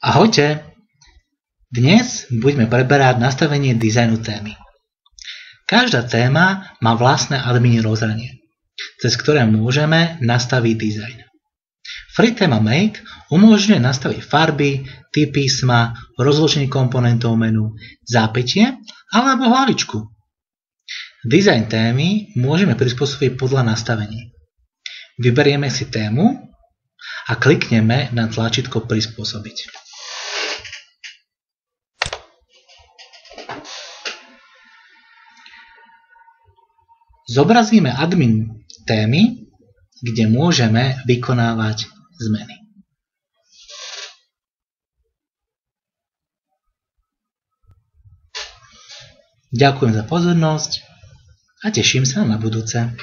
Ahojte! Dnes budeme preberať nastavenie dizajnu témy. Každá téma má vlastné admin rozhranie, cez ktoré môžeme nastaviť dizajn. Free Theme Make umožňuje nastaviť farby, typ písma, rozloženie komponentov menu, zápätie alebo hlavičku. Dizajn témy môžeme prispôsobiť podľa nastavení. Vyberieme si tému a klikneme na tlačítko Prispôsobiť. Zobrazíme admin témy, kde môžeme vykonávať zmeny. Ďakujem za pozornosť a teším sa na budúce.